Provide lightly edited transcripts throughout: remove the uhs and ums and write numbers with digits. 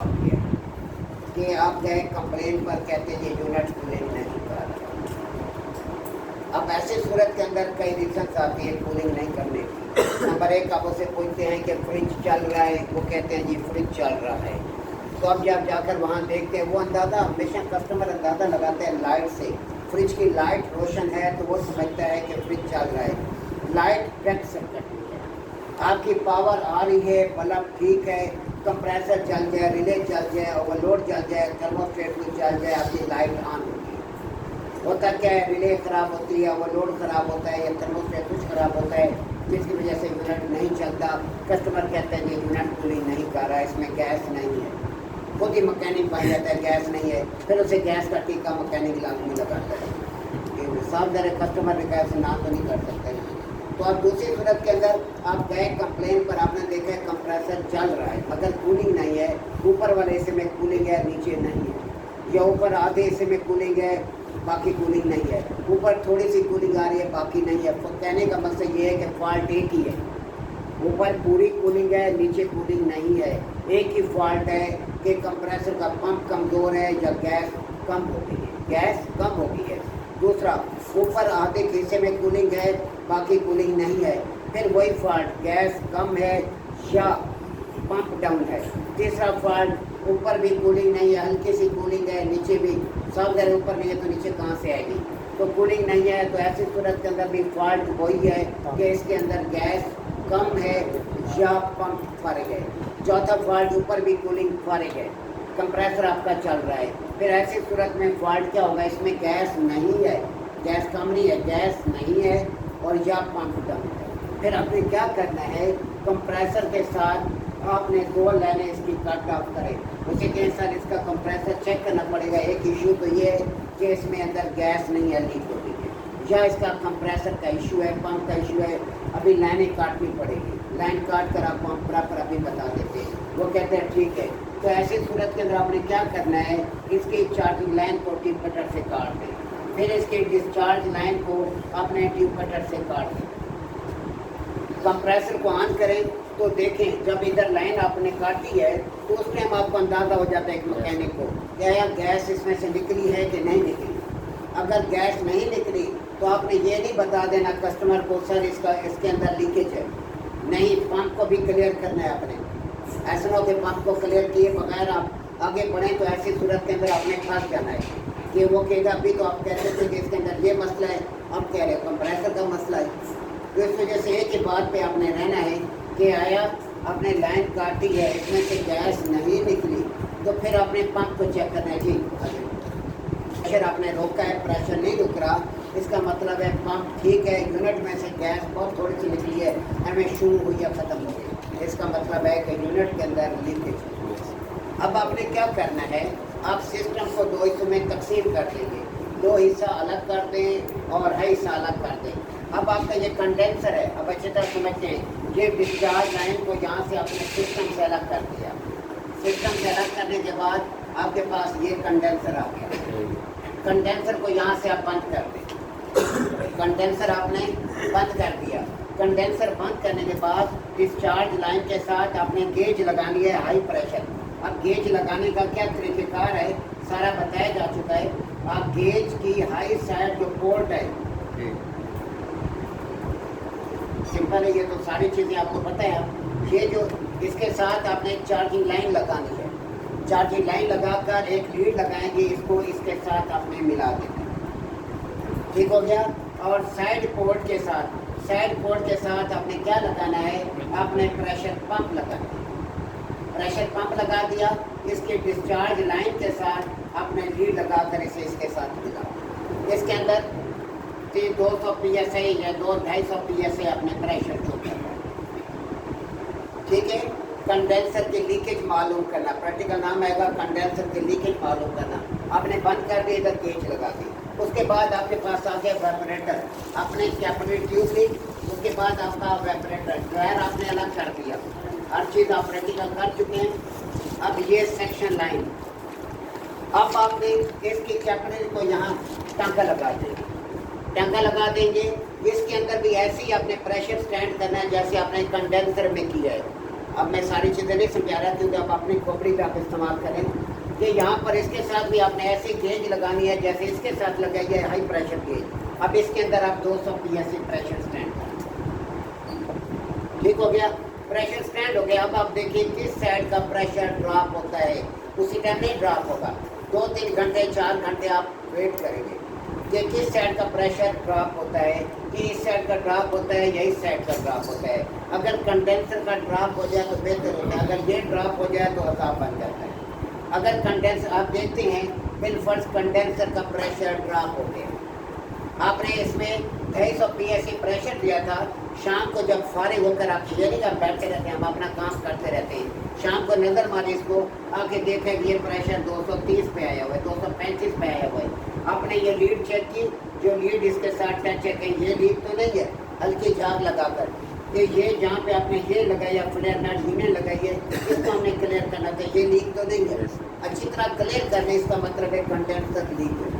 کہ آپ گئے کمپلین پر کہتے ہیں یہ یونٹ کولنگ نہیں کر رہا. اب ایسی صورت کے اندر کئی ریزنس آتی ہیں کولنگ نہیں کرنے کی. نمبر ایک آپ اسے پوچھتے ہیں کہ فریج چل رہا ہے, وہ کہتے ہیں جی فریج چل رہا ہے. تو اب جب جا کر وہاں دیکھتے ہیں وہ اندازہ ہمیشہ کسٹمر اندازہ لگاتے ہیں لائٹ سے. فریج کی لائٹ روشن ہے تو وہ سمجھتا ہے کہ فریج چل رہا ہے. لائٹ ڈیڈ سرکٹ ہے, آپ کی پاور آ رہی ہے, بلب ٹھیک ہے, کمپریسر چل جائے, ریلے چل جائے, اوور لوڈ چل جائے, تھرموسٹیٹ بھی چل جائے, آپ کی لائٹ آن ہوگی. ہوتا کیا ہے, ریلے خراب ہوتی ہے, اوور لوڈ خراب ہوتا ہے, یا تھرموسٹیٹ کچھ خراب ہوتا ہے جس کی وجہ سے یونٹ نہیں چلتا. کسٹمر کہتے ہیں کہ یونٹ کولنگ نہیں کر رہا ہے, اس میں گیس نہیں ہے. خود ہی مکینک پائی جاتا ہے گیس نہیں ہے, پھر اسے گیس کا ٹیکہ مکینک لازمی لگاتا ہے. صاف ذرا کسٹمر نے کہا اسے نہ تو نہیں کر سکتے. تو اب دوسری صورت کے اندر آپ گئے کمپلین پر, آپ نے دیکھا ہے کمپریسر چل رہا ہے مگر کولنگ نہیں ہے. اوپر والے حصے میں کولنگ ہے, نیچے نہیں ہے, یا اوپر آدھے حصے میں کولنگ ہے باقی کولنگ نہیں ہے, اوپر تھوڑی سی کولنگ آ رہی ہے باقی نہیں ہے. کہنے کا مقصد یہ ہے کہ فالٹ ایک ہی ہے, اوپر پوری کولنگ ہے, نیچے کولنگ نہیں ہے. ایک ہی فالٹ ہے کہ کمپریسر کا پمپ کمزور ہے یا گیس کم ہو گئی ہے, گیس کم ہو گئی ہے. دوسرا, اوپر آدھے حصے میں کولنگ ہے باقی کولنگ نہیں ہے, پھر وہی فالٹ گیس کم ہے یا پمپ ڈاؤن ہے. تیسرا فالٹ, اوپر بھی کولنگ نہیں ہے, ہلکی سی کولنگ ہے, نیچے بھی سب ذرا اوپر نہیں ہے تو نیچے کہاں سے آئے گی. تو کولنگ نہیں ہے, تو ایسی صورت کے اندر بھی فالٹ وہی ہے کہ اس کے اندر گیس کم ہے یا پمپ فارغ ہے. چوتھا فالٹ, اوپر بھی کولنگ فارغ ہے, کمپریسر آپ کا چل رہا ہے. پھر ایسی صورت میں فالٹ کیا ہوگا, اس میں گیس نہیں ہے, گیس کم نہیں ہے, گیس نہیں ہے اور یا پمپ ڈاؤن ہے. پھر آپ نے کیا کرنا ہے, کمپریسر کے ساتھ آپ نے 2 لائنیں اس کی کٹ آف کریں. اسے کہ سر اس کا کمپریسر چیک کرنا پڑے گا. ایک ایشو تو یہ ہے کہ اس میں اندر گیس نہیں ہے, لیک ہو رہی ہے, یا اس کا کمپریسر کا ایشو ہے, پمپ کا ایشو ہے. ابھی لائنیں کاٹنی پڑے گی, لائن کاٹ کر آپ پمپ پر ابھی بتا دیتے ہیں. وہ کہتے ہیں ٹھیک ہے. تو ایسی صورت کے اندر آپ نے کیا کرنا ہے, اس کی چارجنگ لائن کو ٹیوب کٹر سے کاٹ دیں. پھر اس کی ڈسچارج لائن کو اپنے ٹیوب کٹر سے کاٹ دیں. کمپریسر کو آن کریں تو دیکھیں جب ادھر لائن آپ نے کاٹی ہے تو اس ٹائم آپ کو اندازہ ہو جاتا ہے ایک مکینک کو کہ گیس اس میں سے نکلی ہے کہ نہیں نکلی. اگر گیس نہیں نکلی تو آپ نے یہ نہیں بتا دینا کسٹمر کو سر اس کے اندر لیکیج ہے. نہیں, پمپ کو بھی کلیئر کرنا ہے آپ نے. ایسا نہ ہو کہ پمپ کو کلیئر کیے بغیر آپ آگے بڑھیں تو ایسی صورت کے اندر آپ نے پھنس جانا ہے کہ وہ کہے گا ابھی تو آپ کہتے تھے کہ اس کے اندر یہ مسئلہ ہے, اب کہہ رہے کمپریسر کا مسئلہ ہے. تو اس وجہ سے ایک ہی بات پہ آپ نے رہنا ہے کہ آیا آپ نے لائن کاٹی ہے, اس میں سے گیس نہیں نکلی, تو پھر آپ نے پمپ کو چیک کرنا ہے. جی پریشر آپ نے روکا ہے, پریشر نہیں رک رہا, اس کا مطلب ہے پمپ ٹھیک ہے, یونٹ میں سے گیس بہت تھوڑی سی نکلی ہے, ہمیں شروع ہوئی یا ختم ہو گئی, اس کا مطلب ہے کہ یونٹ کے اندر لیکیج. اب آپ نے کیا کرنا ہے, آپ سسٹم کو 2 حصوں میں تقسیم کر دیں گے. 2 حصہ الگ کر دیں اور حصہ الگ کر دیں. اب آپ کا یہ کنڈینسر ہے, اب اچھی طرح سمجھتے ہیں, یہ ڈسچارج لائن کو یہاں سے آپ نے سسٹم سے الگ کر دیا. سسٹم سے الگ کرنے کے بعد آپ کے پاس یہ کنڈینسر آ گیا. کنڈینسر کو یہاں سے آپ بند کر دیں. کنڈینسر آپ نے بند کر دیا. کنڈینسر بند کرنے کے بعد ڈسچارج لائن کے ساتھ آپ نے گیج لگانی ہے ہائی پریشر. اب گیج لگانے کا کیا طریقہ کار ہے سارا بتایا جا چکا ہے. آپ گیج کی ہائی سائڈ جو پورٹ ہے, سمپل ہے, یہ تو ساری چیزیں آپ کو پتہ ہے. یہ جو اس کے ساتھ آپ نے چارجنگ لائن لگانی ہے. چارجنگ لائن لگا کر ایک لیڈ لگائیں گے, اس کو اس کے ساتھ آپ نے ملا دینا. ٹھیک ہو گیا. اور سائڈ پورٹ کے ساتھ آپ نے کیا لگانا ہے, آپ نے پریشر پمپ لگانا ہے. پریشر پمپ لگا دیا, اس کے ڈسچارج لائن کے ساتھ آپ نے لیڈ لگا کر اسے اس کے ساتھ ملا. اس کے اندر 200 PSI یا 200-250 PSI آپ نے پریشر جو کرنا ہے. ٹھیک ہے. کنڈینسر کی لیکیج معلوم کرنا, پریکٹیکل نام آئے گا کنڈینسر کی لیکیج معلوم کرنا. آپ نے بند کر دی, ادھر گیج لگا دی. اس کے بعد آپ کے پاس آ گیا ویپریٹر. آپ نے کیپلری ٹیوب لی, اس کے بعد آپ کا ویپریٹر ڈرائر آپ نے الگ کر دیا. ہر چیز آپ پریکٹیکل کر چکے ہیں. اب یہ سیکشن لائن, اب آپ نے اس کی کیپلری کو یہاں ٹانکا لگا دیں گے. ٹانکا لگا دیں گے. اس کے اندر بھی ایسے ہی آپ نے پریشر سٹینڈ کرنا ہے جیسے آپ نے کنڈینسر میں کیا ہے. अब मैं सारी चीज़ें नहीं समझा रहा क्योंकि आप अपनी खोपड़ी पे आप इस्तेमाल करें कि यहाँ पर इसके साथ भी आपने ऐसी गेज लगानी है जैसे इसके साथ लगाई है हाई प्रेशर गेज। अब इसके अंदर आप 200 PSI प्रेशर स्टैंड, ठीक हो गया, प्रेशर स्टैंड हो गया। अब आप देखिए किस साइड का प्रेशर ड्रॉप होता है, उसी टाइम नहीं ड्रॉप होगा, 2-3 घंटे 4 घंटे आप वेट करेंगे कि किस साइड का प्रेशर ड्रॉप होता है, कि इस साइड का ड्रॉप होता है या इस साइड का ड्रॉप होता है। अगर कंडेंसर का ड्रॉप हो जाए तो बेहतर होता है, अगर ये ड्रॉप हो जाए तो अजाब बन जाता है। अगर कंडेंसर आप देखते हैं बिलफर्स कंडेंसर का प्रेशर ड्रॉप हो गया, आपने इसमें 250 PSI प्रेशर दिया था, शाम को जब फारिग होकर आप ये नहीं आप बैठते रहते हैं, हम अपना काम करते रहते हैं, शाम को नज़र मारे इसको आके देखें कि ये प्रेशर 230 पे आया हुआ है, 235 पे आया हुआ है। आपने ये लीड चेक की, जो लीड इसके साथ टच है कि ये लीड तो नहीं है, हल्की झाग लगाकर कि ये जहाँ पे आपने ये लगाया फ्लेयर नट यूनियन लगाई है इसको हमने क्लियर करना था, ये लीक तो नहीं है, अच्छी तरह क्लियर करने, इसका मतलब है कंडेंसर लीक है।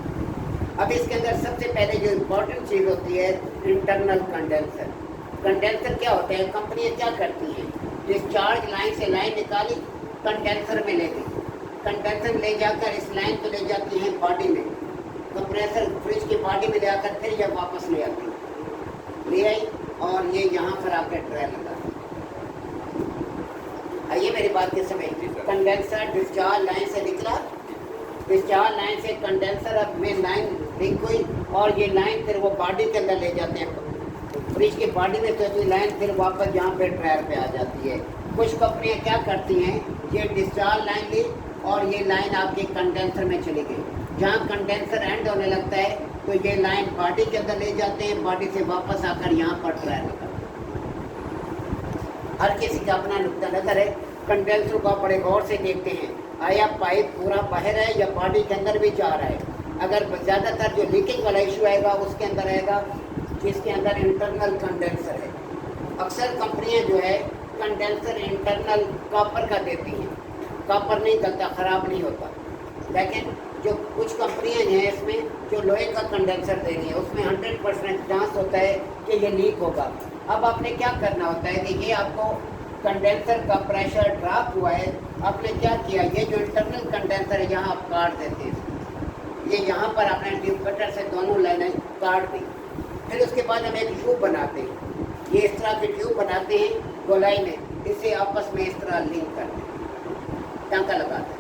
अब इसके अंदर सबसे पहले जो इम्पोर्टेंट चीज़ होती है इंटरनल कंडेंसर। कंडेंसर क्या होता है, कंपनियाँ क्या करती हैं, डिस्चार्ज लाइन से लाइन निकाली कंडेंसर में ले गई, कंडेंसर ले जाकर इस लाइन को ले जाती हैं बॉडी में, कंप्रेसर फ्रिज की बॉडी में ले आकर फिर जब वापस ले आती ले आई और ये यहाँ पर आपने ट्रायल लगा। आइए मेरी बात के समय, कंडेंसर डिस्चार्ज लाइन से निकला, डिस्चार्ज लाइन से कंडेंसर में लाइन लिंक हुई और ये लाइन फिर वो बॉडी के अंदर ले जाते हैं फ्रिज की बॉडी में, तो लाइन फिर वापस यहाँ पे ट्रायल पे आ जाती है। कुछ कंपनियाँ क्या करती हैं, ये डिस्चार्ज लाइन ली और ये लाइन आपके कंडेंसर में चली गई, जहाँ कंडेंसर एंड होने लगता है तो ये लाइन बॉडी के अंदर ले जाते हैं, बॉडी से वापस आकर यहाँ पर ट्रायल होता है। हर किसी का अपना नुक्ता नज़र है, कंडेंसर को आप बड़े गौर से देखते हैं, आया पाइप पूरा बाहर है या बॉडी के अंदर भी जा रहा है। अगर ज़्यादातर जो लीकेज वाला इशू आएगा उसके अंदर आएगा जिसके अंदर इंटरनल कंडेंसर है। अक्सर कंपनियां जो है कंडेंसर इंटरनल कॉपर का देती हैं, कॉपर नहीं गलता, ख़राब नहीं होता, लेकिन जो कुछ कंपनियां हैं इसमें जो लोहे का कंडेंसर दे रही है उसमें 100% चांस होता है कि ये लीक होगा। अब आपने क्या करना होता है कि ये आपको कंडेंसर का प्रेशर ड्रॉप हुआ है, आपने क्या किया, ये जो इंटरनल कंडेंसर है यहाँ आप काट देते हैं, ये यहाँ पर आपने ट्यूब कटर से दोनों लाइनें काट दी। फिर उसके बाद हम एक ट्यूब बनाते हैं, ये इस तरह की ट्यूब बनाते हैं गोलाई में, इसे आपस में इस तरह लिंक करते हैं, टांका लगाते हैं।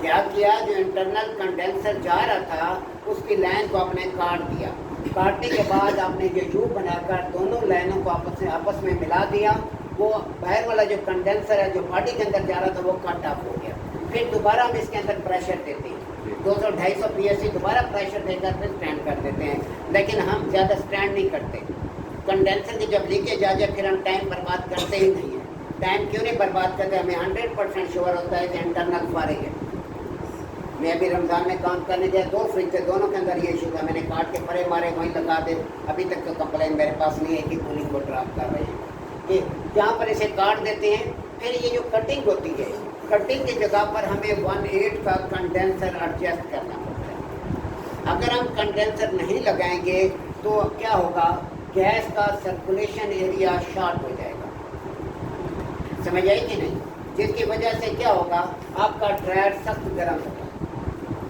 क्या किया, जो इंटरनल कंडेंसर जा रहा था उसकी लाइन को आपने काट दिया, काटने के बाद आपने जो ट्यूब बनाकर दोनों लाइनों को आपस में मिला दिया, वो बाहर वाला जो कंडेंसर है जो बॉडी के अंदर जा रहा था वो कट ऑफ हो गया। फिर दोबारा हम इसके अंदर प्रेशर देते हैं, 200-250 PSI दोबारा प्रेशर देकर फिर स्टैंड कर देते हैं, लेकिन हम ज़्यादा स्टैंड नहीं करते। कंडेंसर की जब लीकेज आ जाए फिर हम टाइम बर्बाद करते ही नहीं हैं। टाइम क्यों नहीं बर्बाद करते, हमें 100% श्योर होता है कि इंटरनल फारिग है। मैं अभी रमज़ान में काम करने गया, 2 फ्रिज थे, दोनों के अंदर ये इशू था, मैंने काट के परे मारे वहीं लगा दे, अभी तक तो कंप्लेन मेरे पास नहीं है कि कूलिंग को ड्रॉप कर रहे हैं। कि जहाँ पर इसे काट देते हैं, फिर ये जो कटिंग होती है, कटिंग की जगह पर हमें 1/8 का कंडेंसर एडजस्ट करना पड़ता है। अगर हम कंडेंसर नहीं लगाएंगे तो क्या होगा, गैस का सर्कुलेशन एरिया शॉर्ट हो जाएगा, समझ आई कि नहीं, जिसकी वजह से क्या होगा, आपका ड्रायर सख्त गर्म होगा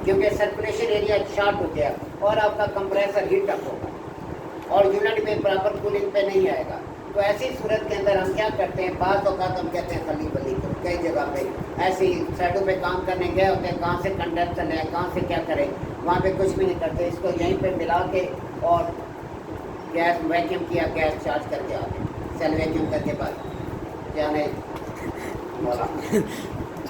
क्योंकि सर्कुलेशन एरिया शॉर्ट हो गया और आपका कंप्रेसर हीट अप होगा और यूनिट में प्रॉपर कूलिंग पे नहीं आएगा। तो ऐसी सूरत के अंदर हम क्या करते हैं, बात होगा तो हम कहते हैं खली बली, तो कई जगह पे ऐसे ही साइडों पे काम करने गए होते हैं, कहाँ से कंडेंसर लें, कहाँ से क्या करें, वहाँ पे कुछ भी नहीं करते, इसको यहीं पे मिला के और गैस वैक्यूम किया, गैस चार्ज करके आ गए, सेल वैक्यूम करके बाद जाने बोला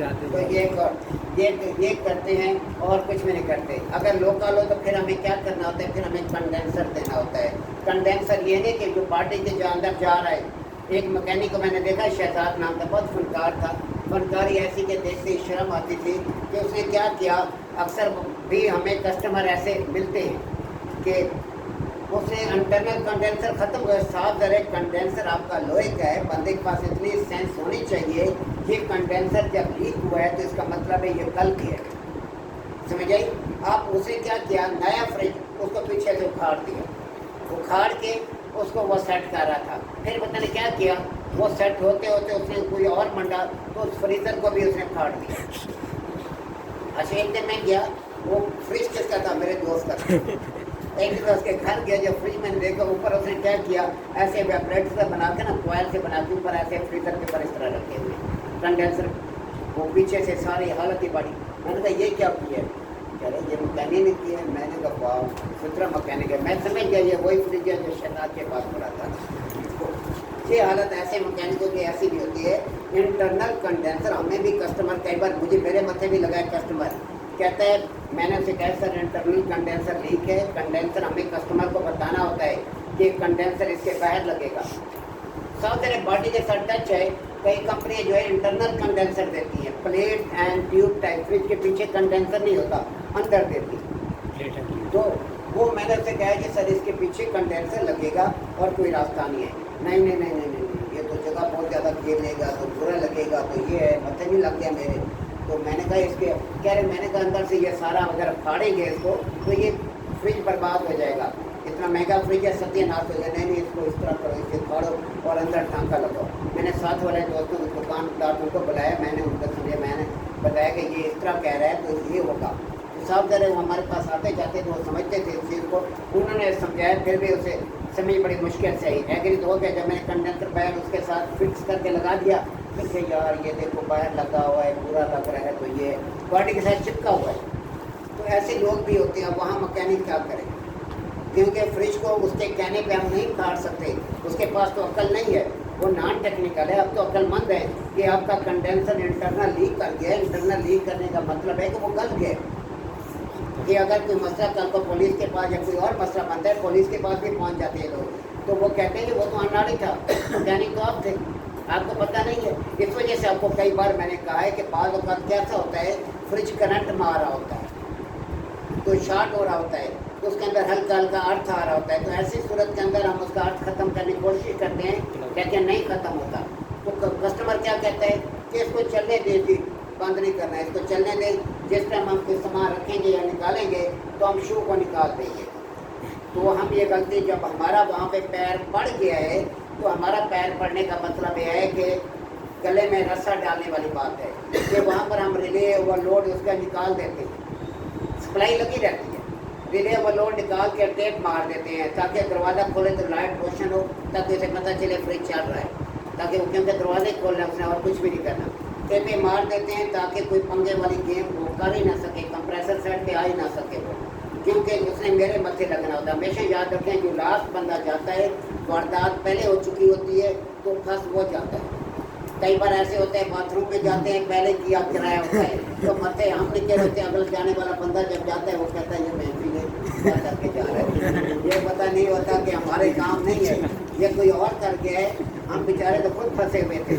तो ये करते हैं और कुछ भी नहीं करते। अगर लोकल हो तो फिर हमें क्या करना होता है, फिर हमें कंडेंसर देना होता है। कंडेंसर ये नहीं कि जो पार्टी के जो अंदर जा रहा है, एक मैकेनिक को मैंने देखा, शहजाद नाम का, बहुत फनकार था, फनकारी ऐसी के देखते ही शर्म आती थी कि उसने क्या किया, अक्सर भी हमें कस्टमर ऐसे मिलते हैं कि उसने इंटरनल कंडेंसर ख़त्म हो गया, साफ ज़रे कंडेंसर आपका लोहे का है, बंदे के पास इतनी सेंस होनी चाहिए, ये कंडेंसर जब लीक हुआ है तो इसका मतलब है ये कल की है, समझ आई। आप उसे क्या किया, नया फ्रिज उसको पीछे से उखाड़ दिया, उखाड़ के اس کو وہ सेट कर रहा था, फिर पता नहीं क्या किया, वो सेट होते होते उसने कोई और मंडा तो उस फ्रीजर को भी उसने फाड़ दिया। अच्छा एक दिन मैं गया, वो फ्रिज किसका था, मेरे दोस्त का था। एक दिन उसके घर गया, जब फ्रिज में देखा ऊपर उसने क्या किया, ऐसे वेबरेटर से बना के ना, कॉयल से बना के ऊपर ऐसे फ्रीजर के ऊपर इस तरह रखे हुए कंडेंसर, वो पीछे से सारी हालत ही बड़ी। मैंने कहा ये क्या किया, कह रहे ये मैकेनिक ने किया। मैंने कहा वाह सुथरा मैकेनिक है। मैं समझ गया ये वही फ्रिज है जो शहनाज के पास पड़ा था। ये हालत ऐसे मैकेनिकों की ऐसी भी होती है। इंटरनल कंडेंसर हमें भी कस्टमर, कई बार मुझे मेरे मत्थे भी लगा है, कस्टमर कहता है, मैंने उसे कहा सर इंटरनल कंडेंसर लीक है, कंडेंसर हमें कस्टमर को बताना होता है कि कंडेंसर इसके बाहर लगेगा, सब तेरे बॉडी के साथ टच है। कई कंपनियां जो है इंटरनल कंडेंसर देती हैं, plate and tube type, fridge के पीछे कंडेंसर नहीं होता, अंदर देती। तो वो मैंने उसे कहा कि सर इसके पीछे कंडेंसर लगेगा और कोई रास्ता नहीं है। नहीं नहीं नहीं नहीं नहीं, ये तो जगह बहुत ज़्यादा खेलेगा तो बुरा लगेगा, तो ये है, मत्थे भी लग गया मेरे। तो मैंने कहा इसके, कह रहे मैंने कहा अंदर से ये सारा अगर फाड़ेंगे इसको तो ये फ्रिज बर्बाद हो जाएगा, इतना महंगा फ्रिज है, सत्यानाश हो जाए। नहीं इसको इस तरह करो, इसे फाड़ो और अंदर टांका लगाओ। मैंने साथ वाले दोस्तों दुकानदार उनको बुलाया, मैंने उनको समझा, मैंने बताया कि ये इस तरह कह रहा है तो ये होगा। तो साहब जरा वो हमारे पास आते जाते तो वो समझते थे इस चीज़ को, उन्होंने समझाया, फिर भी उसे समझ बड़ी मुश्किल से आई। एग्री तो हो गया। जब मैंने कंडेंसर बैग उसके साथ फिक्स करके लगा दिया, फिर यार ये देखो बाहर लगा हुआ है, पूरा लग रहा है, तो ये बॉडी के साथ चिपका हुआ है। तो ऐसे लोग भी होते हैं, वहाँ मैकेनिक क्या करें, क्योंकि फ्रिज को उसके कहने पे हम नहीं काट सकते, उसके पास तो अक्ल नहीं है, वो नॉन टेक्निकल है। अब तो अक्लमंद है कि आपका कंडेंसर इंटरनल लीक कर गया। इंटरनल लीक करने का मतलब है कि वो गल गया, कि अगर कोई मसला कल को पुलिस के पास या कोई और मसला बनता है, पुलिस के पास भी पहुंच जाते हैं लोग, तो वो कहते हैं कि वो तो अनाड़ी था, मैकेनिक तो आप थे, आपको पता नहीं है। इस वजह से आपको कई बार मैंने कहा है कि बाद वक्त कैसा होता है, फ्रिज करंट मार रहा होता है, तो शॉर्ट हो रहा होता है, तो उसके अंदर हल्का हल्का अर्थ आ रहा होता है, तो ऐसी सूरत के अंदर हम उसका अर्थ ख़त्म करने की कोशिश करते हैं, कहते हैं नहीं ख़त्म होता। तो कस्टमर क्या कहता है कि इसको चलने दीजिए, बंद नहीं करना है, इसको चलने दें, जिस टाइम हम कोई सामान रखेंगे या निकालेंगे तो हम शू को निकाल देंगे। तो हम ये गलती, जब हमारा वहाँ पे पैर पड़ गया है, तो हमारा पैर पड़ने का मतलब यह है कि गले में रस्सा डालने वाली बात है कि वहाँ पर हम रिले ओवरलोड उसका निकाल देते हैं, सप्लाई लगी रहती है, रिले ओवरलोड निकाल के टेप मार देते हैं ताकि दरवाज़ा खोले तो लाइट रोशन हो, ताकि उसे पता चले फ्रिज चल रहा है, ताकि वो क्योंकि दरवाजे खोलना उसने और कुछ भी नहीं करना, टेपे मार देते हैं ताकि कोई पंगे वाली गेम वो कर ही ना सके, कंप्रेसर सेट पे आ ही ना सके वो, क्योंकि उसने मेरे मत्थे लगना होता है। हमेशा याद रखें, जो लास्ट बंदा जाता है, वारदात पहले हो चुकी होती है तो फर्स्ट वो जाता है। कई बार ऐसे होते हैं बाथरूम में जाते हैं, पहले किया किराया होता है, तो मत्थे हम निकले होते हैं, अगल जाने वाला बंदा जब जाता है वो कहता है ये महफिल है, क्या करके जा रहा है, ये पता नहीं होता कि हमारे काम नहीं है, ये कोई और कर गया है, हम बेचारे तो खुद फंसे हुए थे।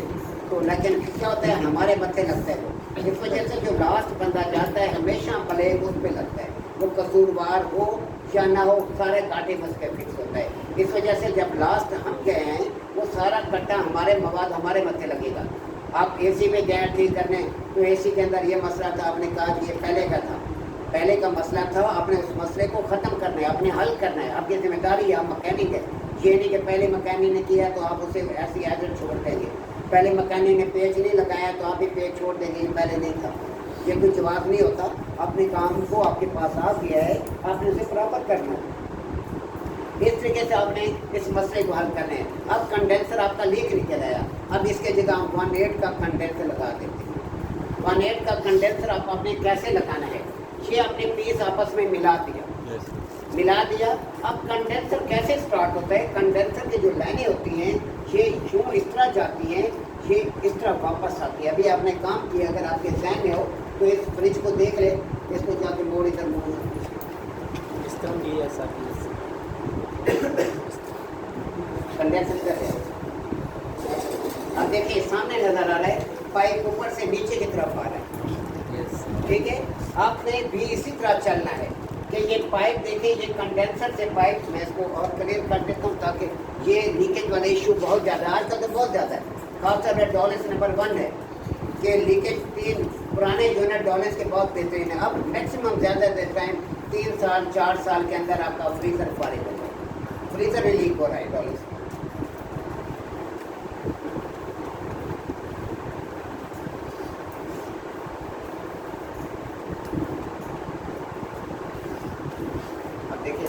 तो लेकिन क्या होता है, हमारे मत्थे लगता है वो, इस वजह से जो लास्ट बंदा जाता है हमेशा ब्लेम उस पर लगता है, वो कसूरवार हो या ना हो, सारे कांटे बस के फिक्स होता है। इस वजह से जब लास्ट हम गए हैं, वो सारा कट्टा हमारे मवाद हमारे मत्थे लगेगा। आप एसी में गए ठीक करने, तो एसी के अंदर ये मसला था, आपने कहा कि ये पहले का था, पहले का मसला था, आपने उस मसले को ख़त्म करना है, आपने हल करना है, आपकी जिम्मेदारी है, आप मैकेनिक है। ये नहीं कि पहले मैकेनिक ने किया तो आप उसे ऐसी एजेंट छोड़ देंगे, पहले मैकेनिक ने पेज नहीं लगाया तो आप भी पेज छोड़ देंगे, पहले नहीं था। ये कोई जवाब नहीं होता, अपने काम को आपके पास आ गया है, आपने उसे बराबर करना है। इस तरीके से आपने इस मसले को हल करना है। अब कंडेंसर आपका लीक निकल आया, अब इसके जगह हम 1.8 का कंडेंसर लगा देते हैं। 1.8 का कंडेंसर आप आपने कैसे लगाना है, ये आपने पीस आपस में मिला दिया, मिला दिया। अब कंडेंसर कैसे स्टार्ट होता है, कंडेंसर की जो लाइनें होती हैं ये यूँ इस तरह जाती हैं, ये इस तरह वापस आती है। अभी आपने काम किया, अगर आपके जहन में हो तो इस फ्रिज को देख ले, इसको जाके मोड़ इधर मोड़ कंडेंसर इधर है। अब देखिए सामने नजर आ रहा है, पाइप ऊपर से नीचे की तरफ आ रहा है, ठीक है। आपने भी इसी तरह चलना है कि ये पाइप देखिए, ये कंडेंसर से पाइप, मैं इसको और क्लियर कर देता हूँ ताकि ये लीकेज वाला इशू बहुत ज़्यादा है आजकल, तो बहुत ज़्यादा है, खासतौर पर डॉलेस नंबर 1 है कि लीकेज 3 पुराने यूनिट डॉलेस के बहुत बेहतरीन है। अब मैक्सिमम ज़्यादा टाइम 3 साल 4 साल के अंदर आपका फ्रीजर फारिग हो जाए, फ्रीजर में लीक हो रहा है डॉलर से। अब देखिए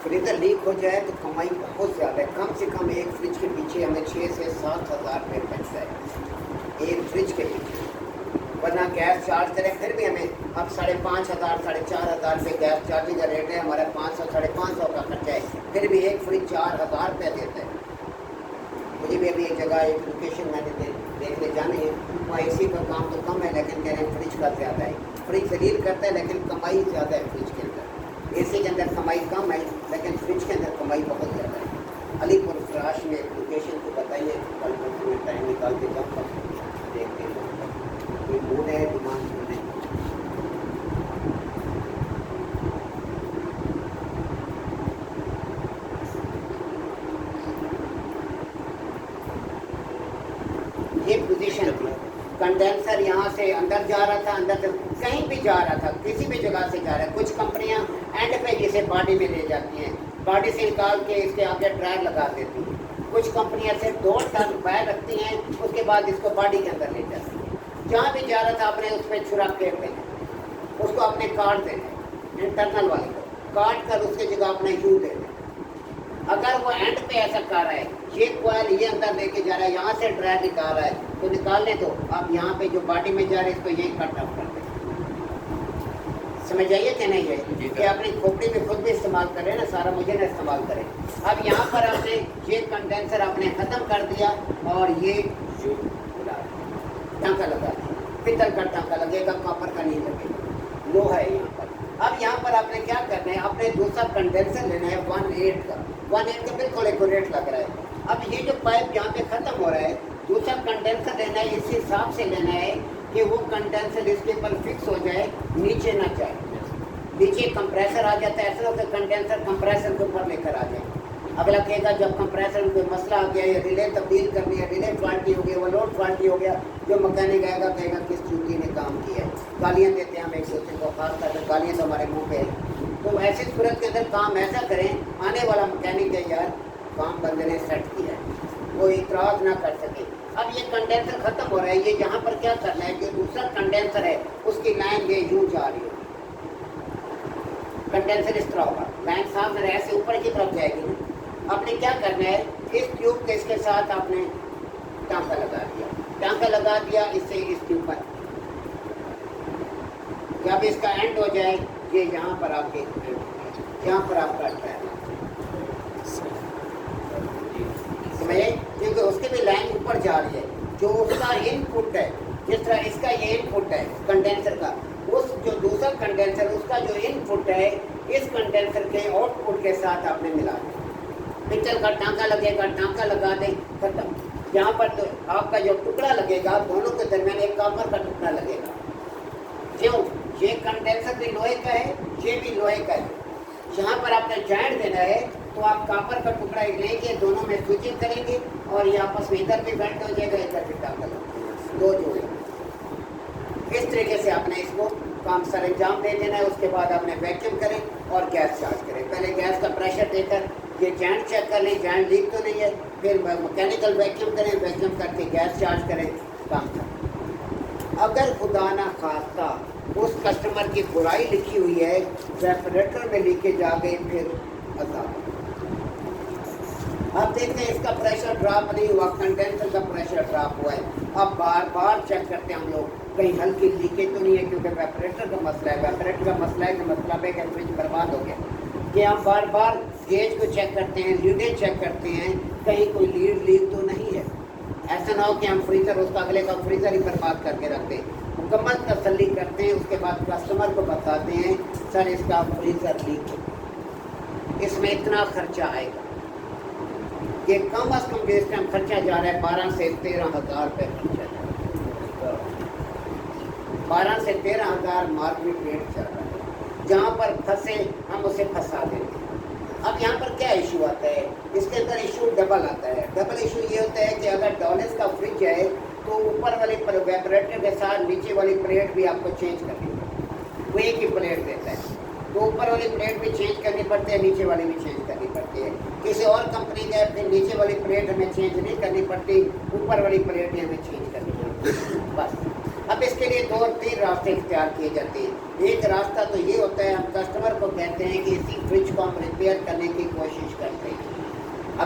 फ्रीजर लीक हो जाए तो कमाई बहुत ज़्यादा है। कम से कम एक फ्रिज के पीछे हमें 6 से 7 हज़ार रुपये बचता है एक फ्रिज के पीछे। वरना गैस चार्ज करें फिर भी हमें अब 5,500 4,500 रुपये गैस चार्जिंग का रेट है, हमारा 500 550 का खर्चा है, फिर भी एक फ्रिज 4,000 रुपये देता है। मुझे भी अभी एक जगह एक लोकेशन मैंने देखने जानी है, वहाँ एसी का काम तो कम है लेकिन कह रहे हैं फ्रिज का ज़्यादा है। फ्रिज लीक करता है लेकिन कमाई ज़्यादा है फ्रिज के अंदर। एसी के अंदर कमाई कम है लेकिन फ्रिज के अंदर कमाई बहुत ज़्यादा है। अलीपुर फ्राश में एक लोकेशन को बताइए, कल में टाइम निकाल के जाऊँगा, देखते हैं कोई मूड है डिमांड नहीं। ये पोजीशन कंडेंसर यहाँ से अंदर जा रहा था, अंदर से कहीं भी जा रहा था, किसी भी जगह से जा रहा है। कुछ कंपनियाँ एंड पे जिसे बॉडी में ले जाती हैं, बॉडी से निकाल के इसके आगे ड्रायर लगा देती हैं। कुछ कंपनियाँ सिर्फ 2 टन पैर रखती हैं, उसके बाद इसको बॉडी के अंदर ले जाती हैं। जहाँ भी जा रहा था आपने उस पर छुरा फेंक देना, उसको अपने काट देना, इंटरनल वाले को काट कर उसकी जगह अपने यू दे देना। अगर वो एंड पे ऐसा कर रहा है, ये कोयल ये अंदर लेके जा रहा है, यहाँ से ड्रायर निकाल रहा है तो निकालने दो, आप यहाँ पे जो बॉडी में जा रहे हैं इसको यही कट ऑफ कर दें। समझ आइए कि नहीं है कि अपनी खोपड़ी में खुद भी इस्तेमाल करें ना, सारा मुझे ना इस्तेमाल करें। अब यहाँ पर आपने ये कंडेंसर आपने ख़त्म कर दिया और ये टाँका लगा दिया। पित्तल का टाँका लगेगा, कॉपर का नहीं लगेगा, लोहा है यहाँ पर। अब यहाँ पर आपने क्या करना है, आपने दूसरा कंडेंसर लेना है 1/8 का। 1/8 का बिल्कुल एक्यूरेट लग रहा है। अब ये जो पाइप यहाँ पे ख़त्म हो रहा है, दूसरा कंडेंसर लेना है, इस हिसाब से लेना है कि वो कंडेंसर इसके ऊपर फिक्स हो जाए, नीचे ना जाए। नीचे कंप्रेसर आ जाता है, ऐसा होता है कंडेंसर कंप्रेसर के ऊपर लेकर आ जाए। अगला कहेगा जब कंप्रेसर में कोई मसला आ गया या रिले तब्दील करनी है, रिले फॉल्टी हो गया, वो लोड फॉल्टी हो गया, जो मैकेनिक आएगा कहेगा किस चूती ने काम किया है। गालियाँ देते हैं हम एक दूसरे को, खास करके गालियाँ तो हमारे मुँह पे है। तो ऐसी सूरत के अंदर काम ऐसा करें, आने वाला मैकेनिक है यार काम बंदे ने सेट किया है, वो इतराज़ ना कर सके। अब ये कंडेंसर ख़त्म हो रहा है, ये यहाँ पर क्या करना है कि दूसरा कंडेंसर है उसकी लाइन ये यूँ जा रही है। कंडेंसर इस तरह होगा, लाइन साफ रहे ऐसे ऊपर की तरफ जाएगी ना। आपने क्या करना है, इस ट्यूब के इसके साथ आपने टाँका लगा दिया, टाँका लगा दिया इससे इस ट्यूब पर। जब इसका एंड हो जाए ये यहाँ पर आपके यहाँ पर आपका ट्रायल समझे, क्योंकि उसकी भी लाइन ऊपर जा रही है। जो उसका इनपुट है, जिस तरह इसका ये इनपुट है कंडेंसर का, उस जो दूसरा कंडेंसर उसका जो इनपुट है इस कंडेंसर के आउटपुट के साथ आपने मिला दिया। पिक्चर का टाँका लगेगा, टाँका लगा दें, खत्म। यहाँ पर तो आपका जो टुकड़ा लगेगा दोनों के दरमियान एक कॉपर का टुकड़ा लगेगा। क्यों, ये कंडेंसर भी लोहे का है, ये भी लोहे का है। यहाँ पर आपने जॉइंट देना है तो आप कॉपर का टुकड़ा लेंगे, दोनों में स्विचिंग करेंगे और ये आपस में इधर भी बेंड हो जाएगा, इधर भी टाँका लगेगा, दो जोड़े। इस तरीके से आपने इसको काम सर अंजाम दे देना है। उसके बाद आपने वैक्यूम करें और गैस चार्ज करें। पहले गैस का प्रेशर देकर ये जॉइंट चेक कर लें, जॉइंट लीक तो नहीं है, फिर मैकेनिकल वैक्यूम करें, वैक्यूम करके गैस चार्ज करें, काम करें। अगर खुदा ना खास्ता उस कस्टमर की बुराई लिखी हुई है, रेफ्रिजरेटर में लीकेज आ गई, फिर अजाब। अब देखते हैं इसका प्रेशर ड्रॉप नहीं हुआ, कंडेंसर का प्रेशर ड्रॉप हुआ है। अब बार बार चेक करते हैं हम लोग कहीं हल्की लीकेज तो नहीं है, क्योंकि वेपरेटर का मसला है। वेपरेटर का मसला है कि मतलब है कि फ्रिज बर्बाद हो गया। कि हम बार बार गेज को चेक करते हैं, लीडें चेक करते हैं, कहीं कोई लीड लीक तो नहीं है। ऐसा ना हो कि हम फ्रीज़र उसका अगले का फ्रीज़र ही बर्बाद करके रखते हैं। मुकम्मल तसल्ली करते हैं, उसके बाद कस्टमर को बताते हैं सर इसका फ्रीज़र लीक है, इसमें इतना खर्चा आएगा। ये कम अज़ कम जिस टाइम खर्चा जा रहा है 12 से 13 हज़ार रुपये खर्चा जा रहा है। 12 से 13 हज़ार मार्केट रेट चल रहा है। जहाँ पर फंसे हम उसे फंसा देते हैं। अब यहाँ पर क्या इशू आता है, इसके अंदर इशू डबल आता है। डबल इशू ये होता है कि अगर डॉलर्स का फ्रिज है तो ऊपर वाली वेपरेटर के साथ नीचे वाली प्लेट भी आपको चेंज करनी है, वो एक ही प्लेट देता है। तो ऊपर वाली प्लेट भी चेंज करनी पड़ती है, नीचे वाली भी चेंज करनी पड़ती है। किसी और कंपनी का फिर नीचे वाली प्लेट हमें चेंज नहीं करनी पड़ती, ऊपर वाली प्लेट ही हमें चेंज करनी पड़ती है बस। अब इसके लिए 2 और 3 रास्ते इख्तियार किए जाते हैं। एक रास्ता तो ये होता है, हम कस्टमर को कहते हैं कि इसी फ्रिज को हम रिपेयर करने की कोशिश करते हैं।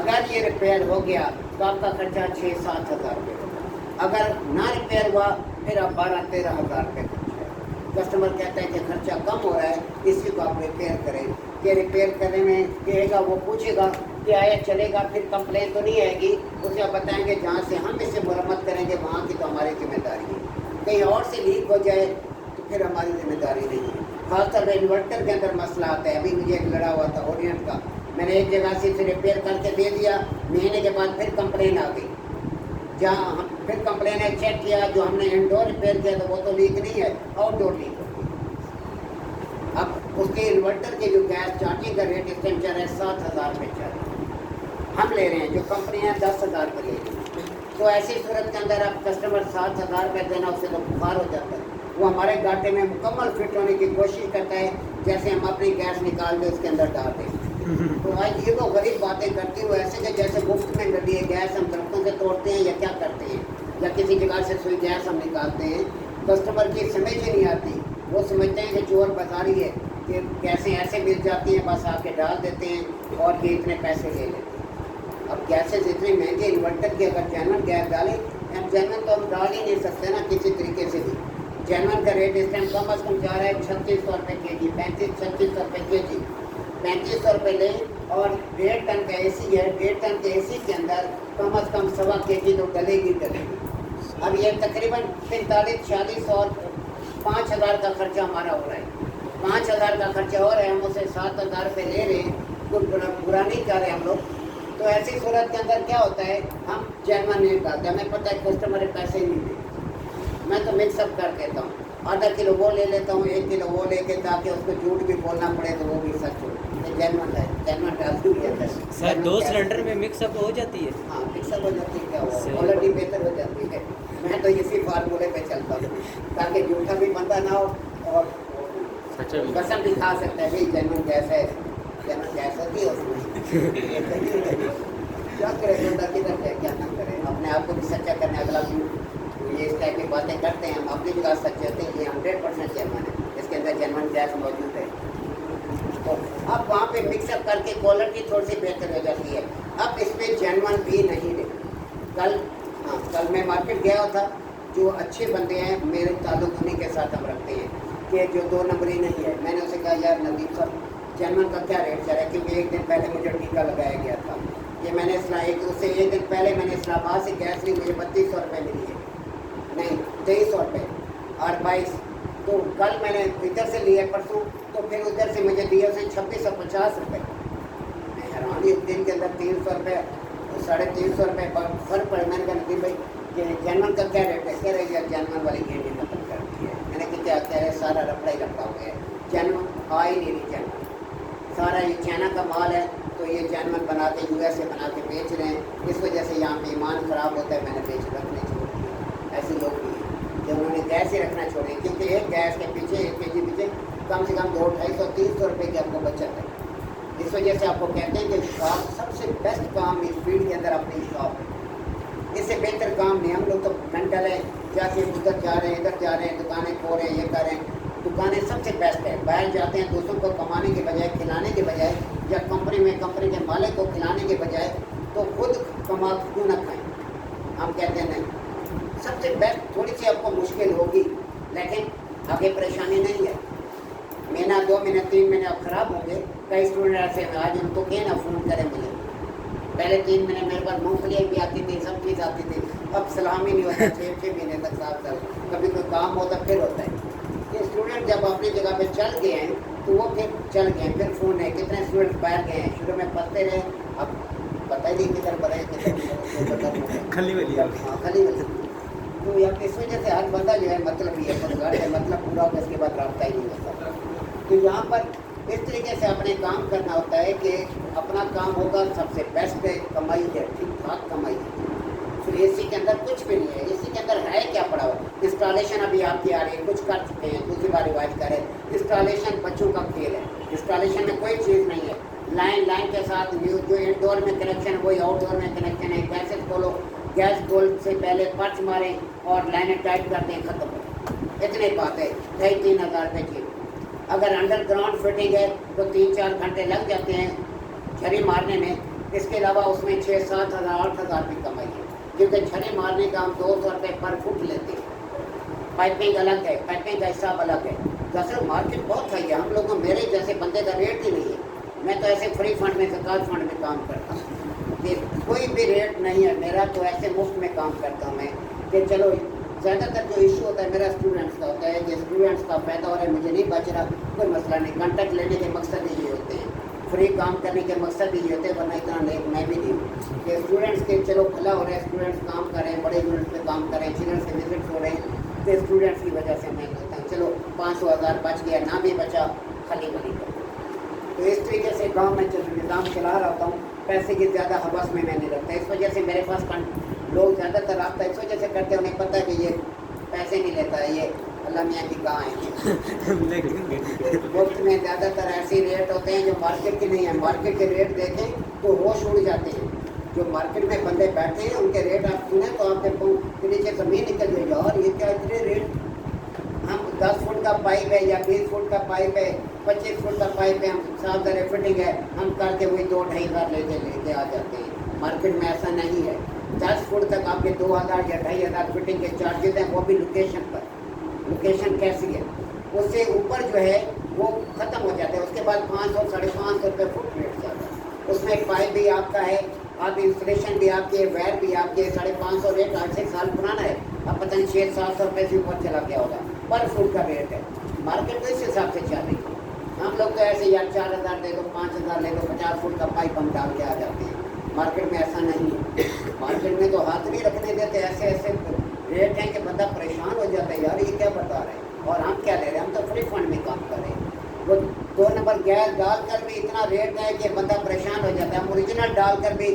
अगर ये रिपेयर हो गया तो आपका खर्चा 6-7 हज़ार रुपये होगा। अगर ना रिपेयर हुआ फिर आप 12-13 हज़ार रुपये खर्चा है। कस्टमर कहता है कि खर्चा कम हो रहा है, इसी को आप रिपेयर करें। कि रिपेयर करने में कहेगा, वो पूछेगा कि आया चलेगा, फिर कंप्लेन तो नहीं आएगी। उसे आप बताएंगे जहाँ से हम इसे मरम्मत करेंगे वहाँ की तो हमारी जिम्मेदारी है। कहीं और से लीक हो जाए तो फिर हमारी जिम्मेदारी नहीं है। खासतौर पर इन्वर्टर के अंदर मसला आता है। अभी मुझे एक लड़ा हुआ था ओरिएंट का, मैंने एक जगह से इसे रिपेयर करके दे दिया, महीने के बाद फिर कंप्लेन आ गई। जहाँ हम फिर कंप्लेन है, चेक किया, जो हमने इंडोर रिपेयर किया था वो तो लीक नहीं है, आउटडोर लीक होती है। अब उसके इन्वर्टर के जो गैस चार्जिंग का रेट इस टाइम चल रहा है 7,000 रुपये चल रहा है। हम ले रहे हैं, जो कंपनी है 10,000 रुपये ले रही है। तो ऐसी सूरत के अंदर आप कस्टमर 7,000 रुपये देना, उससे तो बुखार हो जाता है। वो हमारे गाटे में मुकम्मल फिट होने की कोशिश करता है, जैसे हम अपनी गैस निकाल के उसके अंदर डाल दें। तो आज ये तो गरीब बातें करती हुए ऐसे कि जैसे मुफ्त में मिल रही है गैस, हम दरख्तों से तोड़ते हैं या क्या करते हैं, या किसी जगह से सुई गैस हम निकालते हैं। कस्टमर की समझ ही नहीं आती, वो समझते हैं कि चोर बाजारी है, कि गैसें ऐसे मिल जाती हैं, बस आके डाल देते हैं और ये इतने पैसे ले लेते हैं। अब गैसेज इतनी महंगी, इन्वर्टर की अगर जेनवन गैस डालें, अब जेनवन तो हम डाल ही नहीं सकते ना किसी तरीके से भी। जेनवन का रेट इस टाइम कम अज़ कम जा रहा है 3600 रुपये के जी, 35-3600 रुपये के जी। 3500 रुपये लें और 1.5 टन का एसी है, 1.5 टन के एसी के अंदर कम अज़ कम 1.25 kg तो डलेगी। अब ये तकरीबन 45-46 और 5,000 का खर्चा हमारा हो रहा है। 5,000 का खर्चा हो रहा है, हम उसे 7,000 रुपये ले रहे हैं, कुछ बुरा नहीं कर रहे हम लोग। तो ऐसी सूरत के अंदर क्या होता है, हम जेनवन नहीं डालते, हमें पता है कस्टमर पैसे नहीं देते। मैं तो मिक्सअप कर देता हूँ, आधा किलो वो ले लेता हूँ, 1 किलो वो लेके, ताकि उसको झूठ भी बोलना पड़े तो वो भी सच हो। जेनवन है, जेनवन डाल दूँगी सर। 2 सिलेंडर में मिक्सअप हो जाती है? हाँ, मिक्सअप हो जाती है, क्या हुआ, क्वालिटी बेहतर हो जाती है। मैं तो इसी फार्मूले पे चलता हूँ, ताकि झूठा भी बनता ना हो और कसम भी खा सकता है, भाई जेनवन गैस है, जेनवन गैस होती है उसमें। क्या करें, बंदा किधर जाए, क्या ना करें, अपने आप को भी सच्चा करने, अगला भी ये इस टाइप की बातें करते हैं। हम अपनी जगह सच्चे होते हैं, ये 100% जेनवन है, इसके अंदर जेनवन गैस मौजूद है। तो अब वहाँ पे मिक्सअप करके क्वालिटी थोड़ी सी बेहतर हो जाती है। अब इसमें जेनवन भी नहीं रहे। कल मैं मार्केट गया था, जो अच्छे बंदे हैं मेरे ताल्लुक उन्हीं के साथ हम रखते हैं, कि जो 2 नंबरी नहीं है। मैंने उसे कहा, यार नदीप साहब जेनवन का क्या रेट चल रहा है, क्योंकि एक दिन पहले मुझे टीका लगाया गया था। ये मैंने उससे एक दिन पहले मैंने इस्लामाबाद से गैस ली, मुझे 3200 रुपये मिली है, नहीं 2300 रुपये और 22। तो कल मैंने इधर से लिया परसों, तो फिर उधर से मुझे दिया उसे 2650 रुपये। मैं हैरान, एक दिन के अंदर 300 रुपये 350 रुपये फर्क पड़े। मैंने कहा नदीप भाई कि जेनवन का क्या रेट है? कह रहे यार जेनवन वाली गेंडी खत्म कर दी है। मैंने कहा क्या कह रहे, सारा रपड़ा ही रखा हो गया है, जेनवन आ ही नहीं रही। जेनवन सारा ये चाइना का माल है, तो ये जेनवन बना के US से बना के बेच रहे हैं। इस वजह से यहाँ पे ईमान ख़राब होता है, मैंने रखने छोड़ दिया। ऐसे लोग भी हैं कि उन्होंने गैस ही रखना छोड़े, क्योंकि एक गैस के पीछे 1 kg पीछे कम से कम 200-250-300 रुपये की आपको बचत है। इस वजह से आपको कहते हैं कि शॉप सबसे बेस्ट काम इस फील्ड के अंदर अपनी शॉप है। इससे बेहतर काम नहीं। हम लोग तो मेंटल है, जाके उधर जा रहे हैं, इधर जा रहे हैं, दुकानें खो रहे हैं, ये कर रहे हैं। दुकानें सबसे बेस्ट है। बाहर जाते हैं दूसरों को कमाने के बजाय, खिलाने के बजाय, या कंपनी के मालिक को खिलाने के बजाय, तो खुद कमा क्यों ना खाएं। हम कहते हैं नहीं, सबसे बेस्ट। थोड़ी सी आपको मुश्किल होगी, लेकिन आगे परेशानी नहीं है। महीना 2 महीने 3 महीने आप ख़राब होंगे। कई स्टूडेंट ऐसे हैं, आज उनको कहें ना फ़ोन करें मुझे, पहले 3 महीने मेरे पास मूँगफलियाँ भी आती थी, सब चीज़ आती थी, अब सलाम ही नहीं होता। 6 महीने तक साफ कभी कोई काम होता फिर होता है। ये स्टूडेंट जब अपनी जगह पे चल गए हैं, तो वो फिर चल गए हैं, फिर फ़ोन है। कितने स्टूडेंट बाहर गए हैं, शुरू में पढ़ते रहे, अब पता ही नहीं किधर बढ़े, किधर खली वाली। हाँ, खली वाली। तो या इस वजह से हर बंदा जो है मतलब ही है, मतलब पूरा होगा, इसके बाद रास्ता ही नहीं होता। तो यहाँ पर इस तरीके से अपने काम करना होता है कि अपना काम होगा सबसे बेस्ट है, कमाई है, ठीक ठाक कमाई है। फिर AC के अंदर कुछ भी नहीं है। AC के अंदर है क्या पड़ा हुआ? इंस्टॉलेशन अभी आपकी आ रही है, कुछ कर चुके हैं, दूसरी बार रिवाइज करें। इंस्टॉलेशन बच्चों का खेल है, इंस्टॉलेशन में कोई चीज़ नहीं है। लाइन के साथ जो इंडोर में कनेक्शन है वही आउटडोर में कनेक्शन है। गैसेज खोलो, गैस खोल से पहले पर्च मारें और लाइनें टाइट कर दें, ख़त्म हो। इतनी बात है, 2,500 रुपये की। अगर अंडरग्राउंड फिटिंग है तो 3-4 घंटे लग जाते हैं झरी मारने में। इसके अलावा उसमें 6-7 हज़ार 8 हज़ार भी कमाई है, क्योंकि झरी मारने का हम 200 रुपये पर फुट लेते हैं। पाइपिंग अलग है, पाइपिंग का हिसाब अलग है। दरअसल मार्केट बहुत हाई है, हम लोगों मेरे जैसे बंदे का रेट ही नहीं है। मैं तो ऐसे फ्री फंड में, ज़कात फंड में काम करता हूँ कि कोई भी रेट नहीं है मेरा, तो ऐसे मुफ्त में काम करता हूँ मैं कि चलो। ज़्यादातर जो इशू होता है मेरा स्टूडेंट्स का होता है कि स्टूडेंट्स का फ़ायदा हो रहा है, मुझे नहीं बच रहा, कोई मसला नहीं। कॉन्टैक्ट लेने के मकसद ही ये होते हैं, फ्री काम करने के मकसद ही ये होते हैं, वरना इतना लेट मैं भी नहीं हूँ कि स्टूडेंट्स के चलो भला हो रहा है, स्टूडेंट्स काम कर रहे हैं, बड़े यूनिट्स पे काम कर रहे हैं, चिल्ड्रन से विजिट्स हो रहे हैं, तो स्टूडेंट्स की वजह से मैं होता हूँ चलो 500-1000 बच गया, ना भी बचा खाली बनी कर। तो इस तरीके से गाँव में निज़ाम चला रहा हूँ। पैसे की ज़्यादा हवस में मैं नहीं रखता, इस वजह से मेरे पास लोग ज़्यादातर रखता है, इस वजह से करते हैं, उन्हें पता है कि ये पैसे नहीं लेता है, ये अल्लाह मियाँ की कहाँ है। मुफ्त में ज़्यादातर ऐसे रेट होते हैं जो मार्केट के नहीं है। मार्केट के रेट देखें तो होश उड़ जाते हैं। जो मार्केट में बंदे बैठे हैं उनके रेट आप सुने तो आपके के नीचे ज़मीन निकल जाएगी, और ये क्या इतने रेट। हम 10 फुट का पाइप है या 20 फुट का पाइप है, 25 फुट का पाइप है, हम 7 हज़ार फिटिंग है, हम करके वही 2-2.5 हज़ार लेके आ जाते हैं। मार्केट में ऐसा नहीं है। 10 फुट तक आपके 2,000 या 2,500 फिटिंग के चार्जेस हैं, वो भी लोकेशन पर। लोकेशन कैसी है, उससे ऊपर जो है वो ख़त्म हो जाता है। उसके बाद 500-550 रुपये फुट रेट जाता है। उसमें पाइप भी आपका है, आप इंस्टॉलेशन भी आपके, वायर भी आपके। 550 रेट 8 साल पुराना है, अब पता नहीं 600-700 रुपये से ऊपर चला गया होगा पर फुट का रेट है। मार्केट तो इस हिसाब से चल रही है। हम लोग तो ऐसे यार 4,000 दे दो, 5,000 ले दो, 50 फुट का पाइप हम डाल के आ जाते हैं। मार्केट में ऐसा नहीं है। मार्केट में तो हाथ नहीं रखने देते, ऐसे ऐसे रेट हैं कि बंदा परेशान हो जाता है, यार ये क्या बता रहे हैं और हम क्या ले रहे हैं। हम तो फ्री फंड में काम कर रहे हैं। वो 2 नंबर गैस डाल कर भी इतना रेट है कि बंदा परेशान हो जाता है। हम ओरिजिनल डाल कर भी